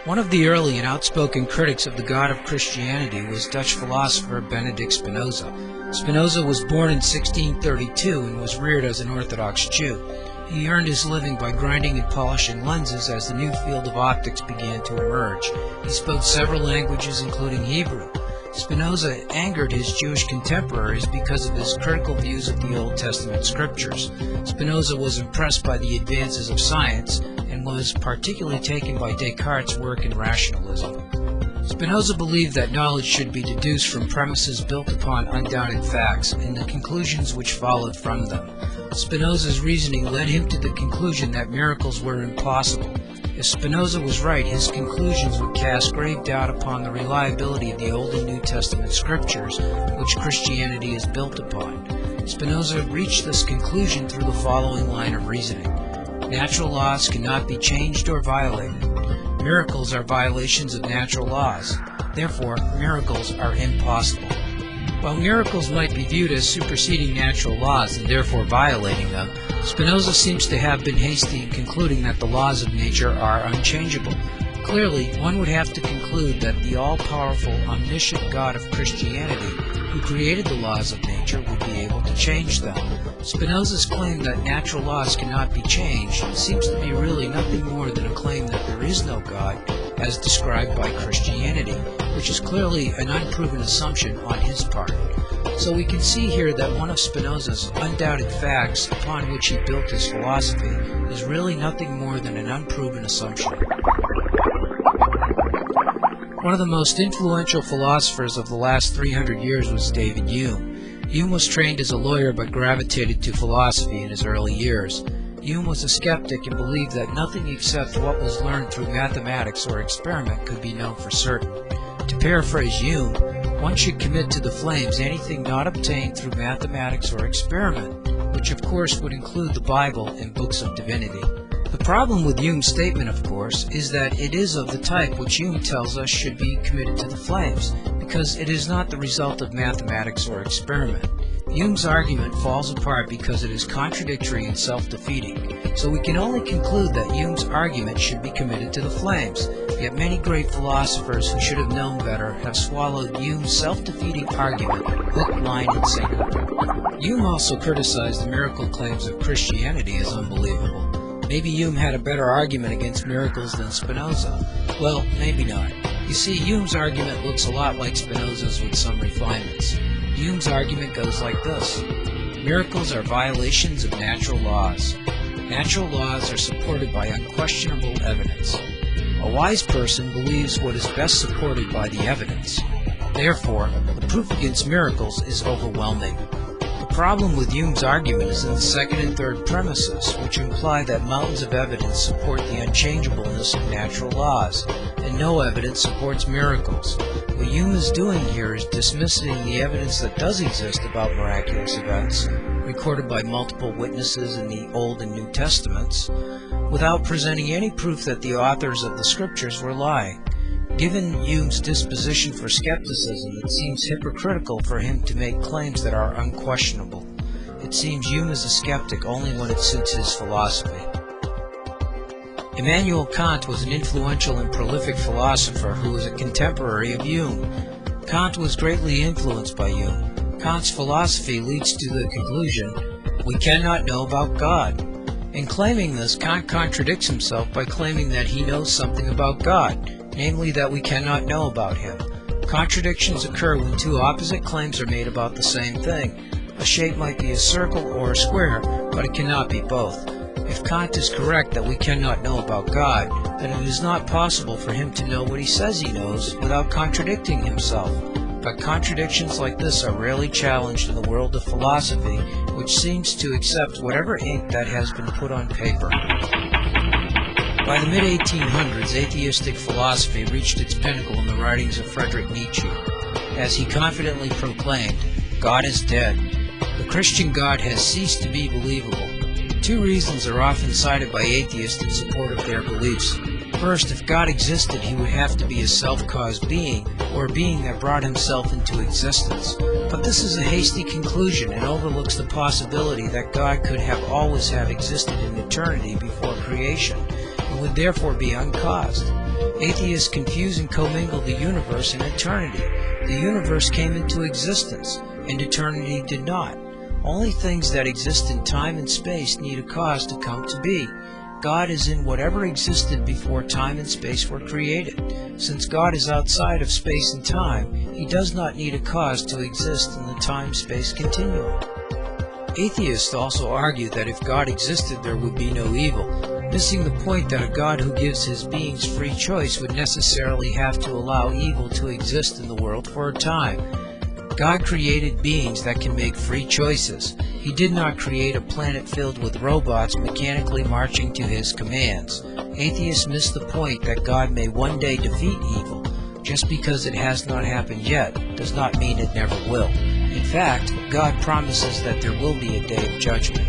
One of the early and outspoken critics of the God of Christianity was Dutch philosopher Benedict Spinoza. Spinoza was born in 1632 and was reared as an Orthodox Jew. He earned his living by grinding and polishing lenses as the new field of optics began to emerge. He spoke several languages, including Hebrew. Spinoza angered his Jewish contemporaries because of his critical views of the Old Testament scriptures. Spinoza was impressed by the advances of science and was particularly taken by Descartes' work in rationalism. Spinoza believed that knowledge should be deduced from premises built upon undoubted facts and the conclusions which followed from them. Spinoza's reasoning led him to the conclusion that miracles were impossible. If Spinoza was right, his conclusions would cast grave doubt upon the reliability of the Old and New Testament scriptures, which Christianity is built upon. Spinoza reached this conclusion through the following line of reasoning. Natural laws cannot be changed or violated. Miracles are violations of natural laws. Therefore, miracles are impossible. While miracles might be viewed as superseding natural laws and therefore violating them, Spinoza seems to have been hasty in concluding that the laws of nature are unchangeable. Clearly, one would have to conclude that the all-powerful, omniscient God of Christianity, who created the laws of nature, would be able to change them. Spinoza's claim that natural laws cannot be changed seems to be really nothing more than a claim that there is no God, as described by Christianity, which is clearly an unproven assumption on his part. So we can see here that one of Spinoza's undoubted facts upon which he built his philosophy is really nothing more than an unproven assumption. One of the most influential philosophers of the last 300 years was David Hume. Hume was trained as a lawyer but gravitated to philosophy in his early years. Hume was a skeptic and believed that nothing except what was learned through mathematics or experiment could be known for certain. To paraphrase Hume, one should commit to the flames anything not obtained through mathematics or experiment, which of course would include the Bible and books of divinity. The problem with Hume's statement, of course, is that it is of the type which Hume tells us should be committed to the flames, because it is not the result of mathematics or experiment. Hume's argument falls apart because it is contradictory and self-defeating, so we can only conclude that Hume's argument should be committed to the flames, yet many great philosophers who should have known better have swallowed Hume's self-defeating argument hook, line, and sinker. Hume also criticized the miracle claims of Christianity as unbelievable. Maybe Hume had a better argument against miracles than Spinoza. Well, maybe not. You see, Hume's argument looks a lot like Spinoza's with some refinements. Hume's argument goes like this. Miracles are violations of natural laws. Natural laws are supported by unquestionable evidence. A wise person believes what is best supported by the evidence. Therefore, the proof against miracles is overwhelming. The problem with Hume's argument is in the second and third premises, which imply that mountains of evidence support the unchangeableness of natural laws, and no evidence supports miracles. What Hume is doing here is dismissing the evidence that does exist about miraculous events, recorded by multiple witnesses in the Old and New Testaments, without presenting any proof that the authors of the scriptures were lying. Given Hume's disposition for skepticism, it seems hypocritical for him to make claims that are unquestionable. It seems Hume is a skeptic only when it suits his philosophy. Immanuel Kant was an influential and prolific philosopher who was a contemporary of Hume. Kant was greatly influenced by Hume. Kant's philosophy leads to the conclusion, we cannot know about God. In claiming this, Kant contradicts himself by claiming that he knows something about God, namely that we cannot know about him. Contradictions occur when two opposite claims are made about the same thing. A shape might be a circle or a square, but it cannot be both. If Kant is correct that we cannot know about God, then it is not possible for him to know what he says he knows without contradicting himself. But contradictions like this are rarely challenged in the world of philosophy, which seems to accept whatever ink that has been put on paper. By the mid-1800s, atheistic philosophy reached its pinnacle in the writings of Friedrich Nietzsche, as he confidently proclaimed, God is dead. The Christian God has ceased to be believable. Two reasons are often cited by atheists in support of their beliefs. First, if God existed, he would have to be a self-caused being, or a being that brought himself into existence. But this is a hasty conclusion and overlooks the possibility that God could have always have existed in eternity before creation. and would therefore be uncaused. Atheists confuse and commingle the universe and eternity. The universe came into existence, and eternity did not. Only things that exist in time and space need a cause to come to be. God is in whatever existed before time and space were created. Since God is outside of space and time, he does not need a cause to exist in the time-space continuum. Atheists also argue that if God existed, there would be no evil, missing the point that a God who gives his beings free choice would necessarily have to allow evil to exist in the world for a time. God created beings that can make free choices. He did not create a planet filled with robots mechanically marching to his commands. Atheists miss the point that God may one day defeat evil. Just because it has not happened yet does not mean it never will. In fact, God promises that there will be a day of judgment.